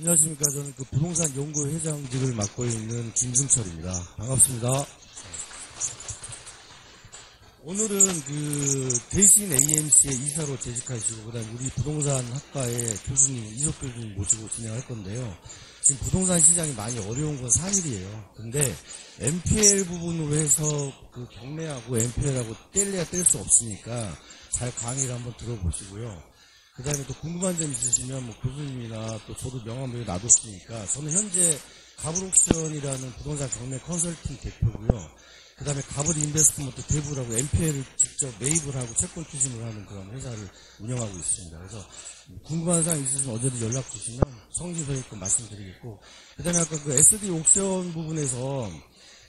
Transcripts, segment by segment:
안녕하십니까. 저는 그 부동산 연구 회장직을 맡고 있는 김승철입니다. 반갑습니다. 오늘은 그 대신 AMC의 이사로 재직하시고 그다음 우리 부동산 학과의 교수님 이석 교수님 모시고 진행할 건데요. 지금 부동산 시장이 많이 어려운 건 사실이에요. 근데 MPL 부분으로 해서 그 경매하고 MPL하고 뗄래야 뗄 수 없으니까 잘 강의를 한번 들어보시고요. 그 다음에 또 궁금한 점 있으시면 뭐 교수님이나 또 저도 명함을 놔뒀으니까 저는 현재 가블옥션이라는 부동산 경매 컨설팅 대표고요. 그 다음에 가블 인베스트먼트 대부라고 MPL을 직접 매입을 하고 채권 투심을 하는 그런 회사를 운영하고 있습니다. 그래서 궁금한 사항 있으시면 언제든 연락 주시면 성심성의껏 말씀드리겠고, 그 다음에 아까 그 SD 옥션 부분에서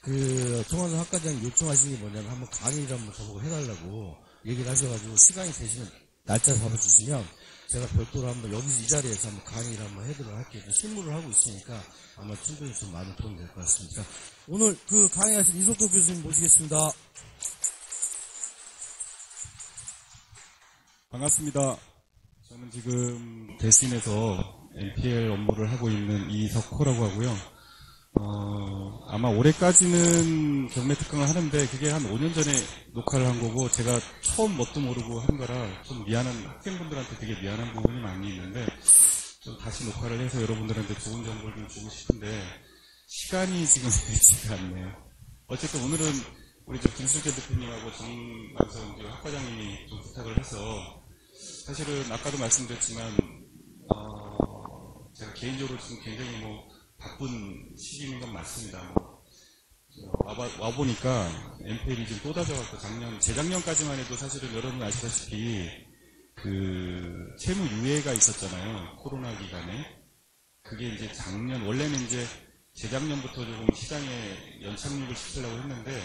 그 정환선 학과장이 요청하신 게 뭐냐면 한번 강의를 한번 저보고 해달라고 얘기를 하셔가지고 시간이 되시면 날짜 잡아주시면 제가 별도로 한번 여기서 이 자리에서 한번 강의를 한번 해드리도록 할게요. 실무를 하고 있으니까 아마 충분히 좀 많은 도움이 될 것 같습니다. 오늘 그 강의하실 이석도 교수님 모시겠습니다. 반갑습니다. 저는 지금 대신에서 MPL 업무를 하고 있는 이석호라고 하고요. 아마 올해까지는 경매 특강을 하는데 그게 한 5년 전에 녹화를 한 거고 제가 처음 뭣도 모르고 한 거라 좀 미안한 학생분들한테 되게 미안한 부분이 많이 있는데 좀 다시 녹화를 해서 여러분들한테 좋은 정보를 좀 주고 싶은데 시간이 지금 되지가 않네요. 어쨌든 오늘은 우리 김수재 대표님하고 정만성 학과장님이 좀 부탁을 해서 사실은 아까도 말씀드렸지만 제가 개인적으로 지금 굉장히 바쁜 시기인 건 맞습니다. 와보니까 MPL이 좀 쏟아져갖고 재작년까지만 해도 사실은 여러분 아시다시피 그 채무 유예가 있었잖아요. 코로나 기간에. 그게 이제 원래는 이제 재작년부터 조금 시장에 연착륙을 시키려고 했는데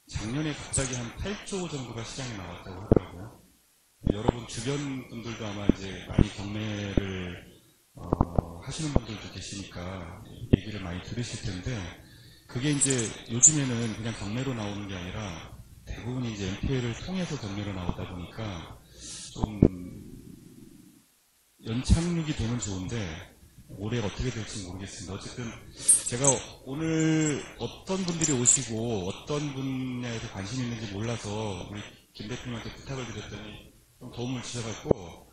작년에 갑자기 한 8조 정도가 시장에 나왔다고 하더라고요. 여러분 주변 분들도 아마 이제 많이 경매를 하시는 분들도 계시니까 얘기를 많이 들으실 텐데 그게 이제 요즘에는 그냥 경매로 나오는 게 아니라 대부분이 이제 MPL을 통해서 경매로 나오다 보니까 좀 연착륙이 되면 좋은데 올해 어떻게 될지 모르겠습니다. 어쨌든 제가 오늘 어떤 분들이 오시고 어떤 분야에서 관심이 있는지 몰라서 우리 김 대표님한테 부탁을 드렸더니 좀 도움을 주셔갖고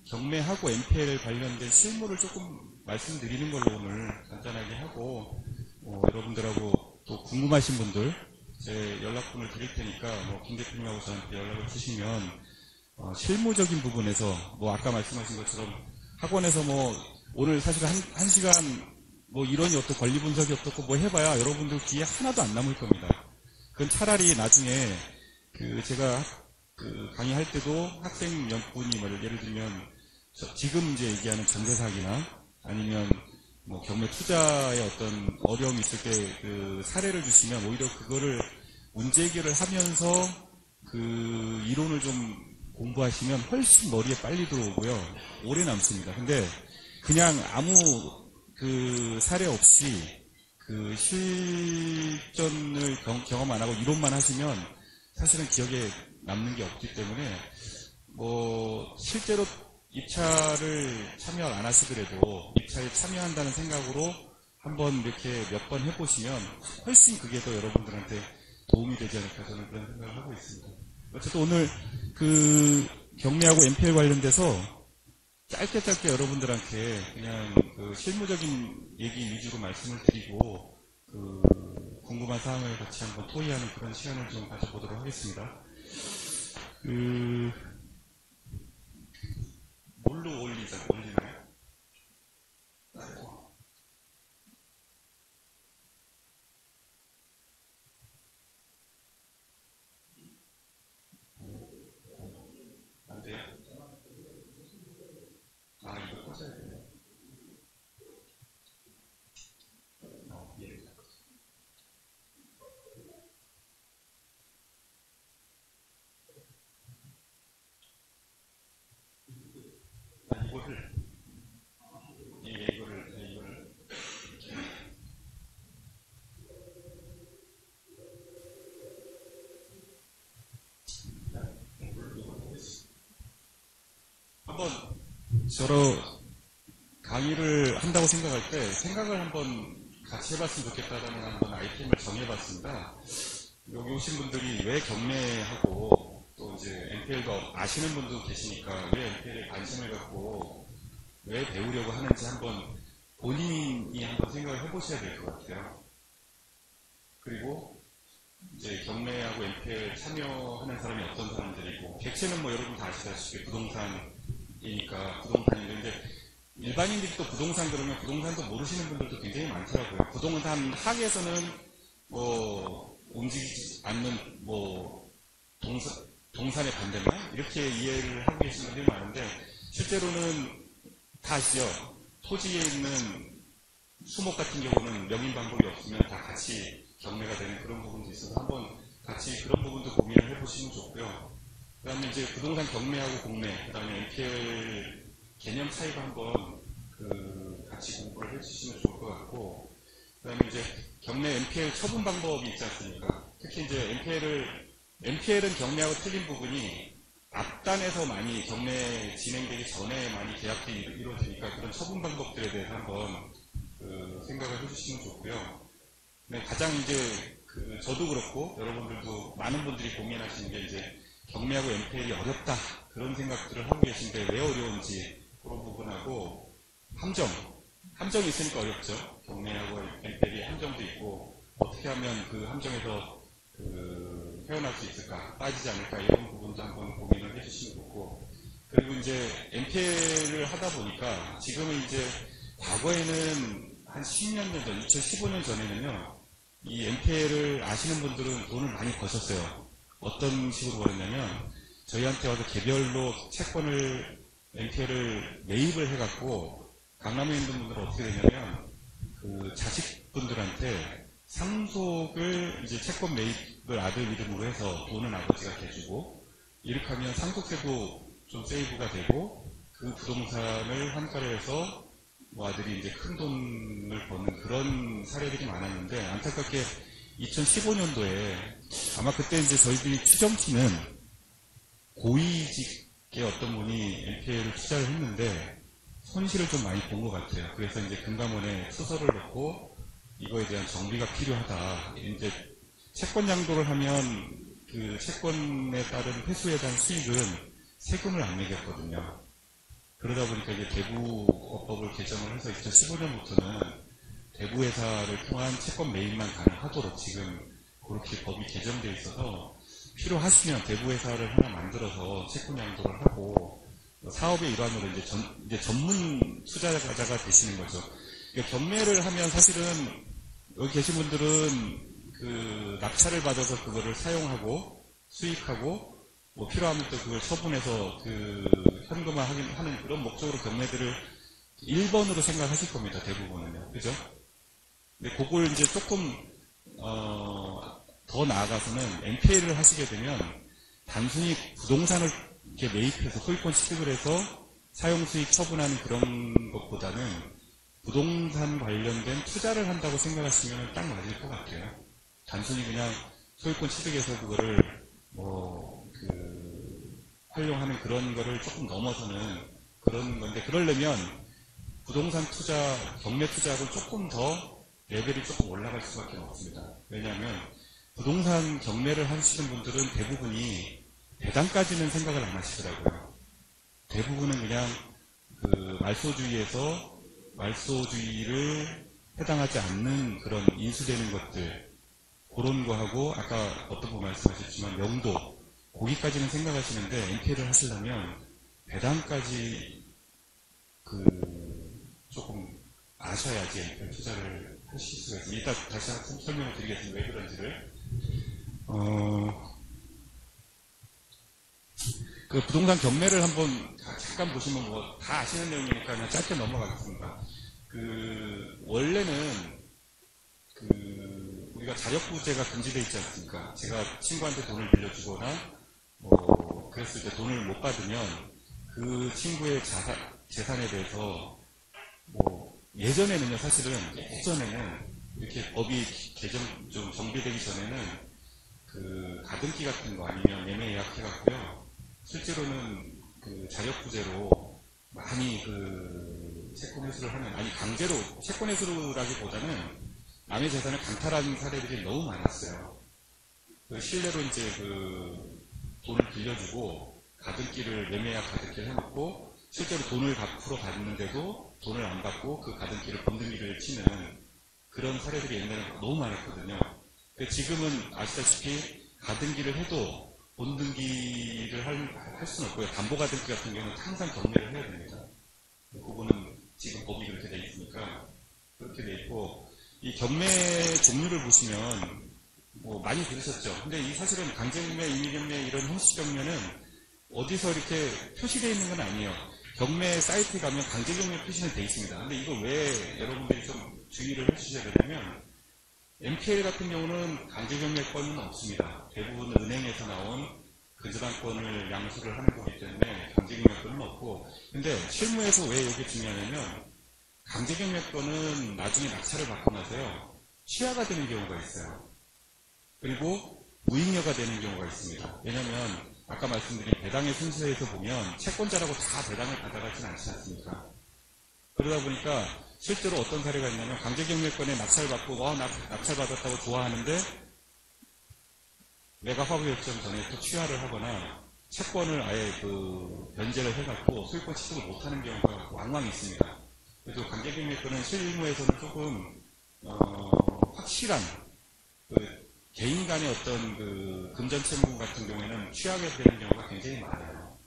경매하고 MPL 관련된 실무를 조금 말씀드리는 걸로 오늘 간단하게 하고 여러분들하고 또 궁금하신 분들 제 연락분을 드릴 테니까 김 대표님하고 저한테 연락을 주시면 실무적인 부분에서 아까 말씀하신 것처럼 학원에서 오늘 사실 한 시간 이론이 어떻고 권리 분석이 어떻고 해봐야 여러분들 귀에 하나도 안 남을 겁니다. 그건 차라리 나중에 제가 강의할 때도 학생 분이 예를 들면 지금 이제 얘기하는 전세 사기나 아니면 경매 투자에 어떤 어려움이 있을 때 그 사례를 주시면 오히려 그거를 문제 해결을 하면서 그 이론을 좀 공부하시면 훨씬 머리에 빨리 들어오고요. 오래 남습니다. 근데 그냥 아무 그 사례 없이 그 실전을 경험 안 하고 이론만 하시면 사실은 기억에 남는 게 없기 때문에 실제로 입찰을 참여 안 하시더라도 입찰에 참여한다는 생각으로 한번 이렇게 몇 번 해보시면 훨씬 그게 더 여러분들한테 도움이 되지 않을까 저는 그런 생각을 하고 있습니다. 어쨌든 오늘 그 경매하고 MPL 관련돼서 짧게 여러분들한테 그냥 그 실무적인 얘기 위주로 말씀을 드리고 그 궁금한 사항을 같이 한번 토의하는 그런 시간을 좀 가져보도록 하겠습니다. 뭘로 올리나요? 안 돼요? 이거 꺼져야 돼요. 예. 이거를 한번 서로 강의를 한다고 생각할 때 생각을 한번 같이 해봤으면 좋겠다라는 한번 아이템을 정해봤습니다. 여기 오신 분들이 왜 경매하고 또 이제 NPL도 아시는 분도 계시니까 왜 NPL에 관심을 갖고 왜 배우려고 하는지 한번 본인이 한번 생각을 해보셔야 될 것 같아요. 그리고 이제 경매하고 NPL 참여하는 사람이 어떤 사람들이고, 객체는 뭐 여러분 다 아시다시피 부동산이니까 부동산인데, 일반인들이 또 부동산 그러면 부동산도 모르시는 분들도 굉장히 많더라고요. 부동산 학에서는 뭐 움직이지 않는 뭐 동산의 반대말 이렇게 이해를 하고 계시는 분들이 많은데, 실제로는 다 아시죠? 토지에 있는 수목 같은 경우는 명인 방법이 없으면 다 같이 경매가 되는 그런 부분도 있어서 한번 같이 그런 부분도 고민을 해보시면 좋고요. 그 다음에 이제 부동산 경매하고 공매, 그 다음에 NPL 개념 차이가 한번 같이 공부를 해주시면 좋을 것 같고, 그 다음에 이제 경매 NPL 처분 방법이 있지 않습니까? 특히 이제 NPL은 경매하고 틀린 부분이 앞단에서 많이 경매 진행되기 전에 많이 계약이 이루어지니까 그런 처분 방법들에 대해서 한번 생각을 해주시면 좋고요. 네, 가장 이제 저도 그렇고 여러분들도 많은 분들이 고민하시는 게 이제 경매하고 NPL이 어렵다 그런 생각들을 하고 계신데 왜 어려운지 그런 부분하고 함정이 있으니까 어렵죠. 경매하고 NPL이 함정도 있고 어떻게 하면 그 함정에서 헤어날 수 있을까, 빠지지 않을까 이런 부분도 한번 고민을 해주시면 좋고, 그리고 이제 NPL을 하다 보니까 지금은 이제 과거에는 한 10년 전, 2015년 전에는요, 이 NPL을 아시는 분들은 돈을 많이 버셨어요. 어떤 식으로 벌었냐면, 저희한테 와서 개별로 채권을, NPL을 매입을 해갖고, 강남에 있는 분들은 어떻게 되냐면, 자식분들한테 상속을, 이제 채권 매입을 아들 이름으로 해서 돈은 아버지가 대주고, 이렇게 하면 상속세도 좀 세이브가 되고, 그 부동산을 환가를 해서 뭐 아들이 이제 큰 돈을 버는 그런 사례들이 많았는데, 안타깝게 2015년도에 아마 그때 이제 저희들이 추정치는 고위직의 어떤 분이 NPL을 투자를 했는데 손실을 좀 많이 본 것 같아요. 그래서 이제 금감원에 수서를 넣고 이거에 대한 정비가 필요하다. 이제 채권 양도를 하면 그 채권에 따른 회수에 대한 수익은 세금을 안 내겠거든요. 그러다 보니까 이제 대부업법을 개정을 해서 2015년부터는 대부회사를 통한 채권 매입만 가능하도록 지금 그렇게 법이 개정되어 있어서 필요하시면 대부회사를 하나 만들어서 채권 양도를 하고 사업의 일환으로 이제 전문 투자자가 되시는 거죠. 그러니까 경매를 하면 사실은 여기 계신 분들은 낙찰을 받아서 그거를 사용하고 수익하고 뭐 필요하면 또 그걸 처분해서 현금화하는 그런 목적으로 경매들을 1번으로 생각하실 겁니다. 대부분은요. 그죠? 근데 그걸 이제 조금 더 나아가서는 NPL을 하시게 되면 단순히 부동산을 이렇게 매입해서 소유권 취득을 해서 사용수익 처분하는 그런 것보다는 부동산 관련된 투자를 한다고 생각하시면 딱 맞을 것 같아요. 단순히 그냥 소유권 취득해서 그거를 활용하는 그런 거를 조금 넘어서는 그런 건데, 그러려면 부동산 투자, 경매 투자하고 조금 더 레벨이 조금 올라갈 수밖에 없습니다. 왜냐하면 부동산 경매를 하시는 분들은 대부분이 배당까지는 생각을 안 하시더라고요. 대부분은 그냥 말소주의에서 말소주의를 해당하지 않는 그런 인수되는 것들, 그런 거하고 아까 어떤 분 말씀하셨지만 명도, 거기까지는 생각하시는데 NPL을 하시려면 배당까지 조금 아셔야지 NPL 투자를 하실 수가 있습니다. 이따 다시 한번 설명을 드리겠습니다. 왜 그런지를. 부동산 경매를 한번 잠깐 보시면 뭐 다 아시는 내용이니까 그냥 짧게 넘어가겠습니다. 원래는 우리가 자력부재가 금지되어 있지 않습니까? 제가 친구한테 돈을 빌려주거나 그랬을 때 돈을 못 받으면 그 친구의 재산에 대해서 예전에는요, 사실은 예전에는 이렇게 법이 좀 정비되기 전에는 가등기 같은 거 아니면 매매 예약해갖고요, 실제로는 자력부재로 많이 채권 회수를 하는, 아니 강제로 채권 회수라기보다는 남의 재산을 강탈하는 사례들이 너무 많았어요. 그 실내로 이제 그 돈을 빌려주고 가등기를 매매약 가등기를 해놓고 실제로 돈을 갚으러 갔는데도 돈을 안 받고 그 가등기를 본등기를 치는 그런 사례들이 옛날에 너무 많았거든요. 근데 지금은 아시다시피 가등기를 해도 본등기를 할 수는 없고요. 담보가등기 같은 경우는 항상 경매를 해야 됩니다. 그 부분은 지금 법이 그렇게 돼 있으니까 그렇게 돼 있고, 이 경매 종류를 보시면 뭐 많이 들으셨죠. 근데 이 사실은 강제경매, 임의경매 이런 형식 경매는 어디서 이렇게 표시되어 있는 건 아니에요. 경매 사이트에 가면 강제경매 표시는 되어 있습니다. 근데 이거 왜 여러분들이 좀 주의를 해주셔야 되냐면, MPL 같은 경우는 강제경매권은 없습니다. 대부분 은행에서 나온 근저당권을 양수를 하는 거기 때문에 강제경매권은 없고, 근데 실무에서 왜 이게 중요하냐면, 강제경매권은 나중에 낙찰을 받고 나서요, 취하가 되는 경우가 있어요. 그리고 무익료가 되는 경우가 있습니다. 왜냐하면 아까 말씀드린 배당의 순서에서 보면 채권자라고 다 배당을 받아가지는 않지 않습니까? 그러다 보니까 실제로 어떤 사례가 있냐면, 강제경매권에 낙찰받고 낙찰받았다고 좋아하는데 매각 확보 일정 전에 또 취하를 하거나 채권을 아예 그 변제를 해갖고 소유권 취득을 못하는 경우가 왕왕 있습니다. 그래서 강제경매권은 실무에서는 조금 확실한 그 개인 간의 어떤 그 금전채무 같은 경우에는 취하게 되는 경우가 굉장히 많아요.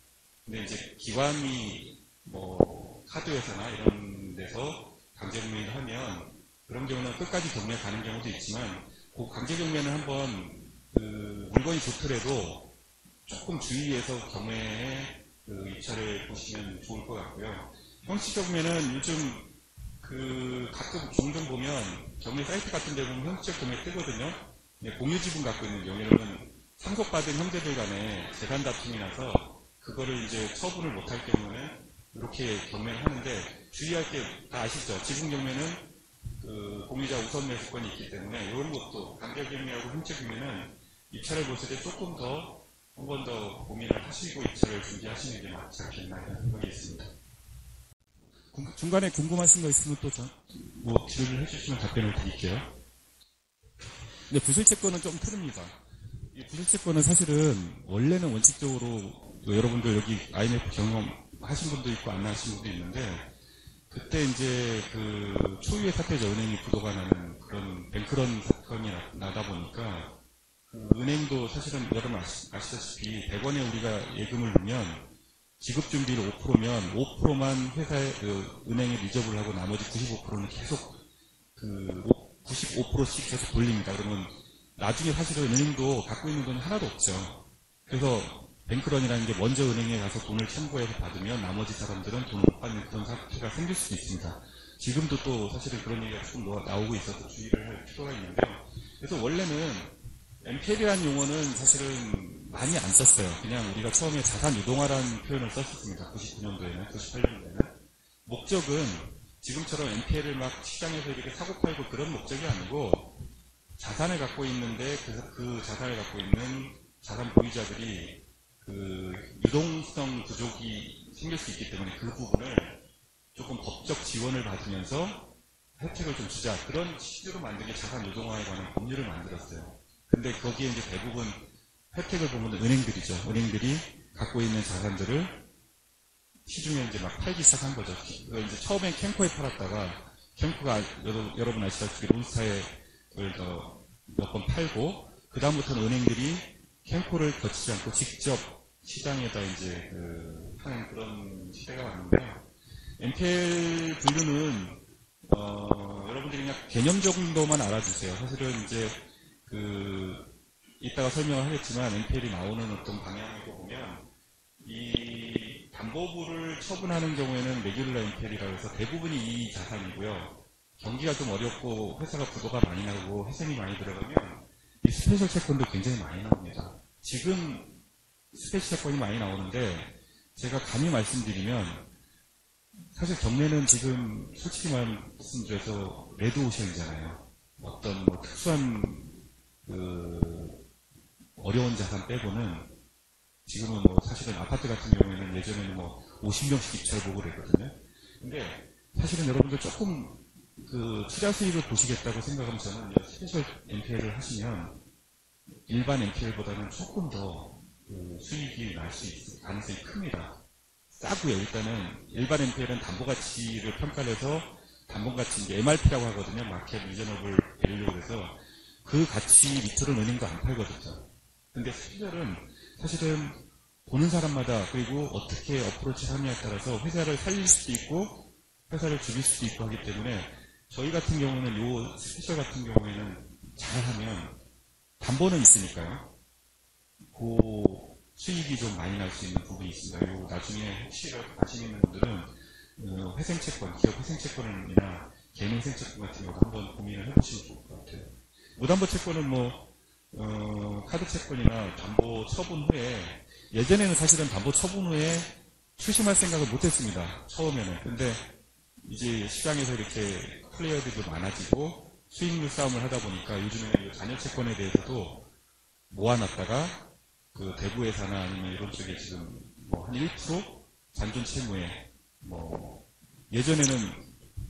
근데 이제 기관이 뭐 카드회사나 이런 데서 강제경매를 하면 그런 경우는 끝까지 경매 가는 경우도 있지만, 그 강제경매는 한번 그 물건이 좋더라도 조금 주의해서 경매에 그 입찰을 보시면 좋을 것 같고요. 형식 경매는 요즘 그 가끔 종종 보면 경매 사이트 같은 데 보면 형식 경매 뜨거든요. 공유지분 갖고 있는 경우에는 상속받은 형제들 간에 재산 다툼이 나서 그거를 이제 처분을 못할 경우에 이렇게 경매를 하는데, 주의할 게 다 아시죠? 지분 경매는 그 공유자 우선 매수권이 있기 때문에 이런 것도 강제경매하고 형식 경매는 입찰을 보실 때 조금 더 한 번 더 고민을 하시고 입찰을 준비하시는 게 맞지 않겠나 하는 생각이 있습니다. 중간에 궁금하신 거 있으면 또 뭐 질문을 해주시면 답변을 드릴게요. 근데 부실채권은 좀 틀립니다. 이 부실채권은 사실은 원래는 원칙적으로 여러분들 여기 IMF 경험하신 분도 있고 안 하신 분도 있는데, 그때 이제 그 초유의 사태죠. 은행이 부도가 나는 그런 뱅크런 사건이 나다 보니까 그 은행도 사실은 여러분 아시다시피 100원에 우리가 예금을 넣으면 지급 준비를 5%면 5%만 회사에 은행에 리저브를 하고 나머지 95%는 계속 그 95%씩 계속 돌립니다. 그러면 나중에 사실은 은행도 갖고 있는 돈이 하나도 없죠. 그래서 뱅크런이라는 게 먼저 은행에 가서 돈을 청구해서 받으면 나머지 사람들은 돈을 못 받는 그런 사태가 생길 수도 있습니다. 지금도 또 사실은 그런 얘기가 조금 나오고 있어서 주의를 할 필요가 있는데요. 그래서 원래는 MPL이라는 용어는 사실은 많이 안 썼어요. 그냥 우리가 처음에 자산 유동화라는 표현을 썼었습니다. 99년도에는, 98년도에는. 목적은 지금처럼 MPL을 막 시장에서 이렇게 사고팔고 그런 목적이 아니고, 자산을 갖고 있는데 그 자산을 갖고 있는 자산 보유자들이 그 유동성 부족이 생길 수 있기 때문에 그 부분을 조금 법적 지원을 받으면서 혜택을 좀 주자, 그런 취지로 만든 게 자산 유동화에 관한 법률을 만들었어요. 근데 거기에 이제 대부분 혜택을 보면 은행들이죠. 은행들이 갖고 있는 자산들을 시중에 이제 막 팔기 시작한 거죠. 이제 처음엔 캠코에 팔았다가, 캠코가 여러분 아시다시피 론스타에 몇 번 팔고, 그다음부터는 은행들이 캠코를 거치지 않고 직접 시장에다 이제 파는 그런 시대가 왔는데요. MPL 분류는 여러분들이 그냥 개념 정도만 알아주세요. 사실은 이제 이따가 설명을 하겠지만 MPL이 나오는 어떤 방향을 보면, 이 담보부를 처분하는 경우에는 레귤러 MPL이라고 해서 대부분이 이 자산이고요. 경기가 좀 어렵고 회사가 부도가 많이 나고 회생이 많이 들어가면 이 스페셜 채권도 굉장히 많이 나옵니다. 지금 스페셜 채권이 많이 나오는데, 제가 감히 말씀드리면 사실 경매는 지금 솔직히 말씀드려서 레드오션이잖아요. 어떤 뭐 특수한 어려운 자산 빼고는 지금은 뭐 사실은 아파트 같은 경우에는 예전에는 뭐 50명씩 입찰 보고 그랬거든요. 근데 사실은 여러분들 조금 그 투자 수익을 보시겠다고 생각하면 저는 스페셜 NPL을 하시면 일반 NPL보다는 조금 더 그 수익이 날 수 있을 가능성이 큽니다. 싸고요. 일단은 일반 NPL은 담보가치를 평가를 해서 담보가치 이제 MRP라고 하거든요. 마켓 리저너블 밸류라고 해서 그 가치 밑으로 은행도 안 팔거든요. 근데 스페셜은 사실은 보는 사람마다 그리고 어떻게 어프로치를 하느냐에 따라서 회사를 살릴 수도 있고 회사를 죽일 수도 있고 하기 때문에 저희 같은 경우는 요 스페셜 같은 경우에는 잘하면 담보는 있으니까요. 그 수익이 좀 많이 날 수 있는 부분이 있습니다. 요 나중에 혹시 관심 있는 분들은 회생채권, 기업 회생채권이나 개인 회생채권 같은 경우도 한번 고민을 해보시면 좋을 것 같아요. 무담보 채권은 카드 채권이나 담보 처분 후에 예전에는 사실은 담보 처분 후에 추심할 생각을 못했습니다. 처음에는. 근데 이제 시장에서 이렇게 플레이어들도 많아지고 수익률 싸움을 하다 보니까 요즘에는 자녀 채권에 대해서도 모아놨다가 그 대부회사나 아니면 이런 쪽에 지금 한 1% 잔존 채무에 예전에는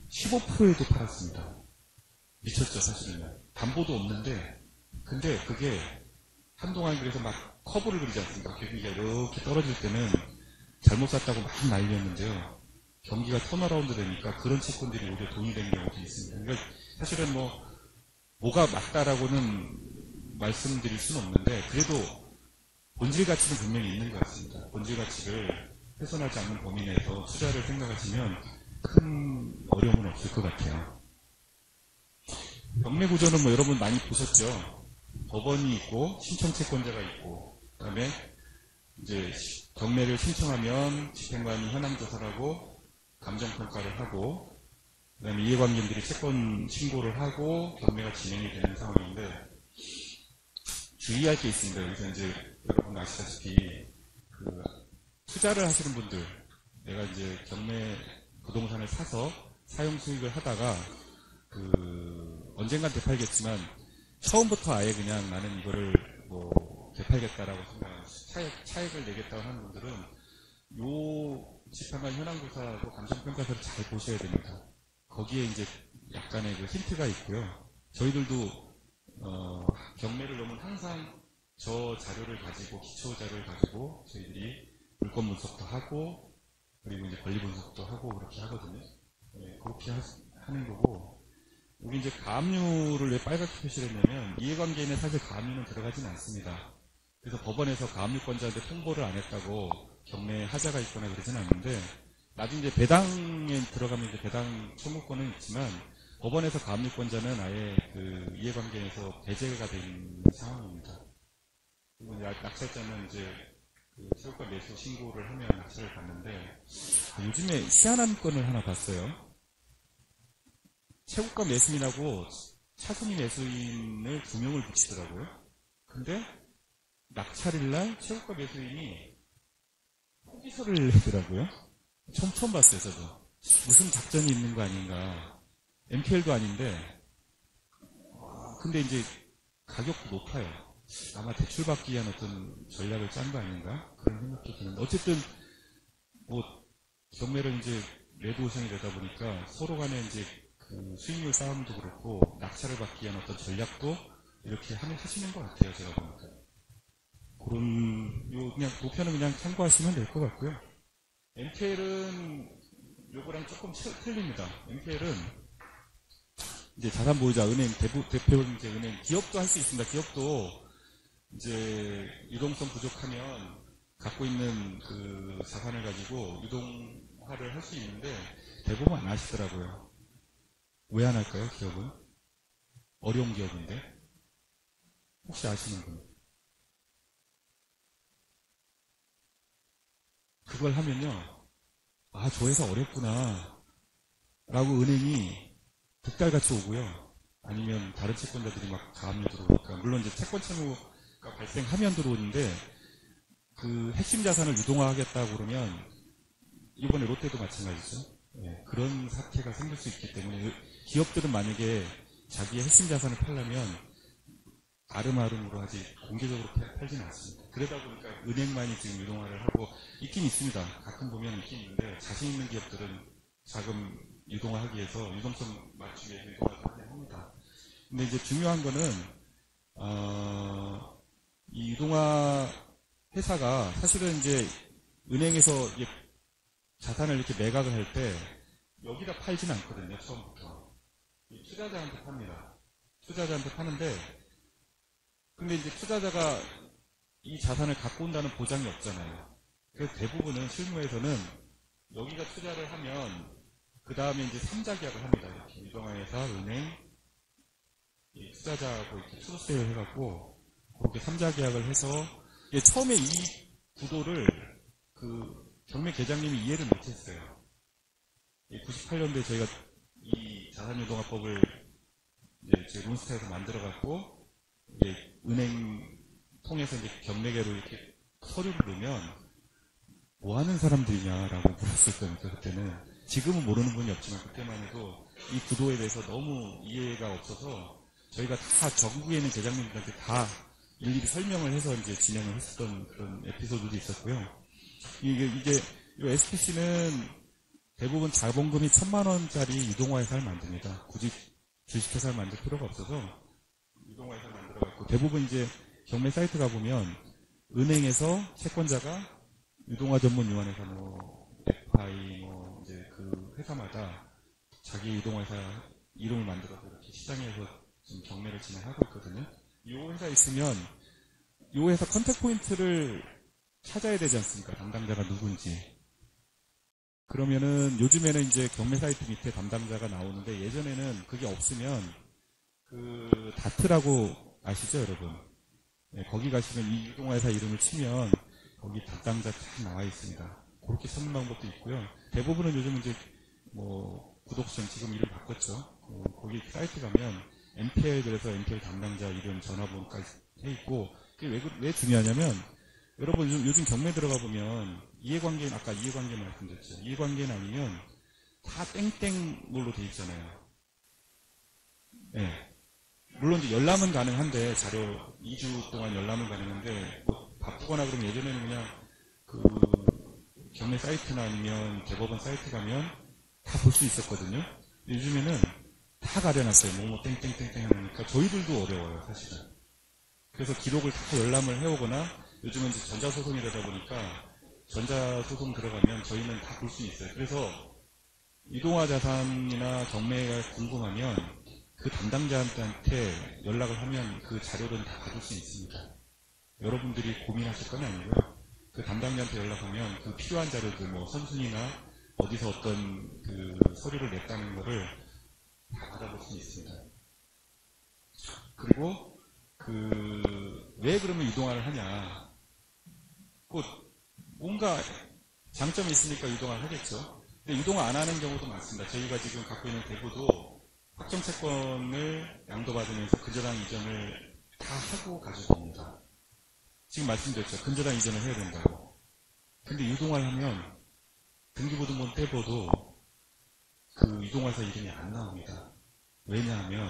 15%에도 팔았습니다. 미쳤죠 사실은. 담보도 없는데 근데 그게 한동안 그래서 막 커브를 그리지 않습니까? 경기가 이렇게 떨어질 때는 잘못 샀다고 막 난리였는데요. 경기가 턴어라운드 되니까 그런 채권들이 오히려 돈이 되는 경우도 있습니다. 그러니까 사실은 뭐가 맞다라고는 말씀드릴 수는 없는데 그래도 본질 가치는 분명히 있는 것 같습니다. 본질 가치를 훼손하지 않는 범위 내에서 투자를 생각하시면 큰 어려움은 없을 것 같아요. 경매 구조는 여러분 많이 보셨죠? 법원이 있고 신청채권자가 있고 그다음에 이제 경매를 신청하면 집행관이 현황 조사를 하고 감정평가를 하고 그다음에 이해관계인들이 채권 신고를 하고 경매가 진행이 되는 상황인데 주의할 게 있습니다. 여기서 이제 여러분 아시다시피 그 투자를 하시는 분들 내가 이제 경매 부동산을 사서 사용 수익을 하다가 언젠간 되팔겠지만 처음부터 아예 그냥 나는 이거를 되팔겠다라고 생각하는 차익을 내겠다고 하는 분들은 요 집행관 현황조사하고 감정평가서를 잘 보셔야 됩니다. 거기에 이제 약간의 그 힌트가 있고요. 저희들도 경매를 놓으면 항상 저 자료를 가지고 기초 자료를 가지고 저희들이 물건 분석도 하고 그리고 이제 권리 분석도 하고 그렇게 하거든요. 네, 그렇게 하는 거고 여기 이제 가압류를 왜 빨갛게 표시를 했냐면 이해관계인은 사실 가압류는 들어가진 않습니다. 그래서 법원에서 가압류권자한테 통보를 안 했다고 경매에 하자가 있거나 그러진 않는데 나중에 이제 배당에 들어가면 이제 배당 청구권은 있지만 법원에서 가압류권자는 아예 그 이해관계에서 배제가 돼 있는 상황입니다. 그리고 낙찰자는 이제 그 채권가 매수 신고를 하면 낙찰을 받는데 요즘에 희한한 건을 하나 봤어요. 채권가 매수인하고 차순위 매수인을 2명을 붙이더라고요. 근데 낙찰일날 채권가 매수인이 포기서를 내더라고요. 처음 봤어요, 저도. 무슨 작전이 있는 거 아닌가. MPL도 아닌데, 근데 이제 가격도 높아요. 아마 대출받기 위한 어떤 전략을 짠 거 아닌가? 그런 생각도 드는데, 어쨌든, 경매를 이제 레드오션이 되다 보니까 서로 간에 이제 그 수익률 싸움도 그렇고, 낙찰을 받기 위한 어떤 전략도 이렇게 하시는 것 같아요, 제가 보니까. 그냥, 목표는 그냥 참고하시면 될 것 같고요. MPL은 요거랑 조금 틀립니다. MPL은 이제 자산보유자, 은행, 대표 이제 은행, 기업도 할 수 있습니다. 기업도 이제 유동성 부족하면 갖고 있는 그 자산을 가지고 유동화를 할 수 있는데 대부분 안 하시더라고요. 왜 안 할까요, 기업은? 어려운 기업인데. 혹시 아시는 분? 그걸 하면요. 아, 저 회사 어렵구나. 라고 은행이 득달같이 오고요. 아니면 다른 채권자들이 막 가압류 들어오니까. 물론 이제 채권 채무가 발생하면 들어오는데, 그 핵심 자산을 유동화하겠다고 그러면, 이번에 롯데도 마찬가지죠. 네, 그런 사태가 생길 수 있기 때문에, 기업들은 만약에 자기의 핵심 자산을 팔려면, 아름아름으로 하지 공개적으로 팔지는 않습니다. 그러다 보니까 은행만이 지금 유동화를 하고 있긴 있습니다. 가끔 보면 있긴 있는데 자신 있는 기업들은 자금 유동화하기 위해서, 유동성 맞추기 위해서 유동화를 하긴 합니다. 근데 이제 중요한 거는, 이 유동화 회사가 사실은 이제 은행에서 자산을 이렇게 매각을 할 때 여기다 팔지는 않거든요, 처음부터. 투자자한테 팝니다. 투자자한테 파는데, 근데 이제 투자자가 이 자산을 갖고 온다는 보장이 없잖아요. 그래서 대부분은 실무에서는 여기가 투자를 하면 그 다음에 이제 3자 계약을 합니다. 이렇게 유동화회사, 은행, 이 투자자하고 이렇게 투자세를 해갖고 그렇게 3자 계약을 해서 처음에 이 구도를 그 경매 계장님이 이해를 못했어요. 98년도에 저희가 이 자산유동화법을 이제 론스타에서 만들어갖고 은행 통해서 이제 경매계로 이렇게 서류를 넣으면 뭐 하는 사람들이냐라고 물었었거든요. 그때는. 지금은 모르는 분이 없지만 그때만 해도 이 구도에 대해서 너무 이해가 없어서 저희가 다 전국에 있는 계장님들한테 다 일일이 설명을 해서 이제 진행을 했었던 그런 에피소드도 있었고요. 이제 SPC는 대부분 자본금이 1,000만 원짜리 유동화회사를 만듭니다. 굳이 주식회사를 만들 필요가 없어서 유동화회사를 만들어갖고 대부분 이제 경매 사이트 가보면 은행에서 채권자가 유동화 전문 유한회사 FI 이제 그 회사마다 자기 유동화회사 이름을 만들어서 이렇게 시장에서 지금 경매를 진행하고 있거든요. 이 회사 있으면 이 회사 컨택 포인트를 찾아야 되지 않습니까? 담당자가 누군지. 그러면은 요즘에는 이제 경매 사이트 밑에 담당자가 나오는데 예전에는 그게 없으면 그 다트라고 아시죠, 여러분? 네, 거기 가시면 이 유동화회사 이름을 치면 거기 담당자 다 나와 있습니다. 그렇게 찾는 방법도 있고요. 대부분은 요즘은 이제 구독전 지금 이름 바꿨죠. 거기 사이트 가면 MPL 그래서 MPL 담당자 이름 전화번호까지 해 있고 그게 왜 중요하냐면 여러분 요즘 경매 들어가 보면 이해관계는 아까 이해관계 말씀드렸죠. 이해관계는 아니면 다 땡땡물로 돼 있잖아요. 네. 물론 이제 열람은 가능한데 자료 2주 동안 열람은 가능한데 바쁘거나 그러면 예전에는 그냥 그 경매 사이트나 아니면 대법원 사이트 가면 다 볼 수 있었거든요. 요즘에는 다 가려놨어요. 뭐 땡땡땡땡 하니까 저희들도 어려워요, 사실은. 그래서 기록을 다 열람을 해오거나 요즘은 이제 전자소송이 되다 보니까 전자소송 들어가면 저희는 다 볼 수 있어요. 그래서 유동화 자산이나 경매가 궁금하면 그 담당자한테 연락을 하면 그 자료를 다 받을 수 있습니다. 여러분들이 고민하실 건 아니고요. 그 담당자한테 연락하면 그 필요한 자료들, 선순위나 어디서 어떤 그 서류를 냈다는 거를 다 받아볼 수 있습니다. 그리고 왜 그러면 유동화를 하냐. 뭔가 장점이 있으니까 유동화를 하겠죠. 근데 유동화 안 하는 경우도 많습니다. 저희가 지금 갖고 있는 대구도 확정채권을 양도받으면서 근저당 이전을 다 하고 가져갑니다. 지금 말씀드렸죠. 근저당 이전을 해야 된다고. 근데 유동화를 하면 등기부등본 떼봐도 그 유동화사 이름이 안 나옵니다. 왜냐하면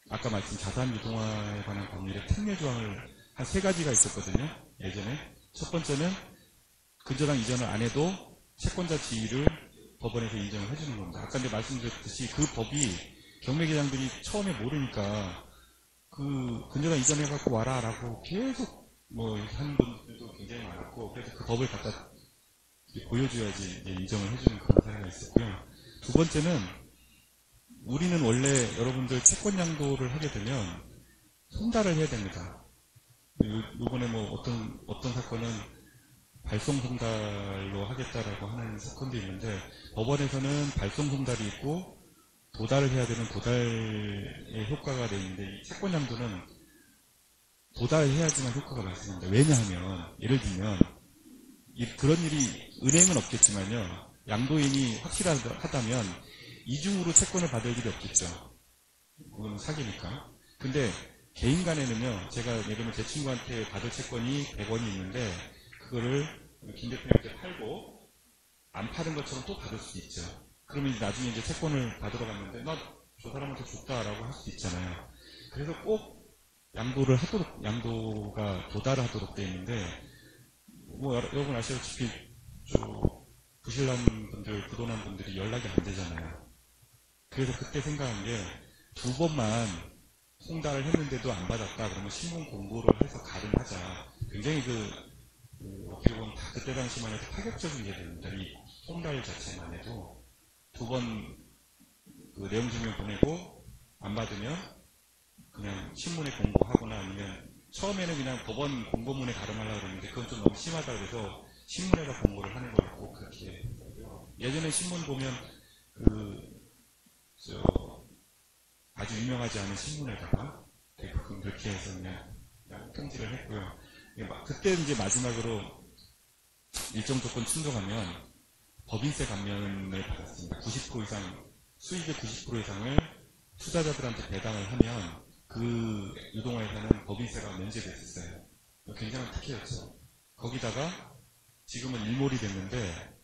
아까 말씀 자산 유동화에 관한 법률에 특례 조항을 한 3가지가 있었거든요. 예전에. 첫 번째는 근저당 이전을 안 해도 채권자 지위를 법원에서 인정을 해주는 겁니다. 아까 말씀드렸듯이 그 법이 경매계장들이 처음에 모르니까 그 근저당 이전해갖고 와라 라고 계속 하는 분들도 굉장히 많았고 그래서 그 법을 갖다 보여줘야지 인정을 해주는 그런 사례가 있었고요. 두 번째는 우리는 원래 여러분들 채권 양도를 하게 되면 송달을 해야 됩니다. 요번에 어떤 사건은 발송 송달로 하겠다라고 하는 사건도 있는데 법원에서는 발송 송달이 있고 도달을 해야 되는 도달의 효과가 되어 있는데 이 채권 양도는 도달을 해야지만 효과가 발생합니다. 왜냐하면 예를 들면 그런 일이 은행은 없겠지만요. 양도인이 확실하다면 이중으로 채권을 받을 일이 없겠죠. 그건 사기니까. 근데 개인 간에는요. 제가 예를 들면 제 친구한테 받을 채권이 100원이 있는데 그거를 김 대표님한테 팔고 안 파는 것처럼 또 받을 수 있죠. 그러면 나중에 이제 채권을 받으러 갔는데 나 저 사람한테 줬다라고 할 수 있잖아요. 그래서 꼭 양도가 도달을 하도록 되어 있는데 여러분 아시다시피 부실난 분들, 부도난 분들이 연락이 안 되잖아요. 그래서 그때 생각한 게 2번만 송달을 했는데도 안 받았다. 그러면 신문 공고를 해서 가름하자. 굉장히 어떻게 보면 다 그때 당시만 해도 파격적인 예입니다. 이 송달 자체만 해도 2번 내용 증명 보내고 안 받으면 그냥 신문에 공고하거나 아니면 처음에는 그냥 법원 공고문에 가름하려고 그랬는데 그건 좀 너무 심하다 그래서 신문에다 공고를 하는 걸로 꼭 그렇게 했고요. 예전에 신문 보면 아주 유명하지 않은 신문에다가 대부분 그렇게 해서 그냥 통지를 했고요. 그때 이제 마지막으로 일정 조건 충족하면 법인세 감면을 받았습니다. 90% 이상, 수익의 90% 이상을 투자자들한테 배당을 하면 그 유동화에서는 법인세가 면제됐었어요. 굉장한 특혜였죠. 거기다가 지금은 일몰이 됐는데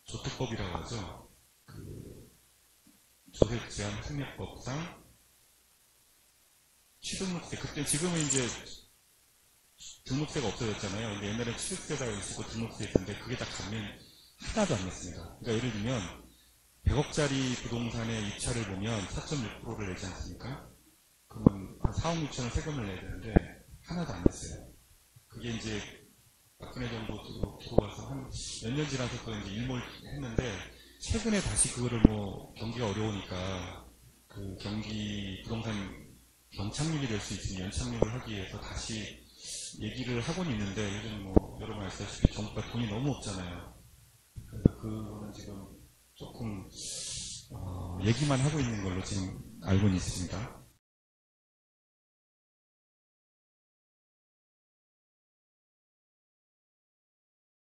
조특법이라고 하죠. 조세 제한 특례법상 취등록세, 그때 지금은 이제 등록세가 없어졌잖아요. 근데 옛날에 취득세가 있었고 등록세 있었는데 그게 다 감면 하나도 안 냈습니다. 그러니까 예를 들면 100억짜리 부동산의 입찰을 보면 4.6%를 내지 않습니까? 그러면 한 4억 6천을 세금을 내야 되는데 하나도 안 냈어요. 그게 이제 박근혜 정부 들어와서 한 몇 년 지나서 또 이제 일몰했는데 최근에 다시 그거를 경기가 어려우니까 그 경기 부동산 경착륙이 될 수 있으니 연착륙을 하기 위해서 다시 얘기를 하고는 있는데 요즘 여러분 아시다시피 정부가 돈이 너무 없잖아요. 그래서 그거는 지금 조금 얘기만 하고 있는 걸로 지금 알고는 있습니다.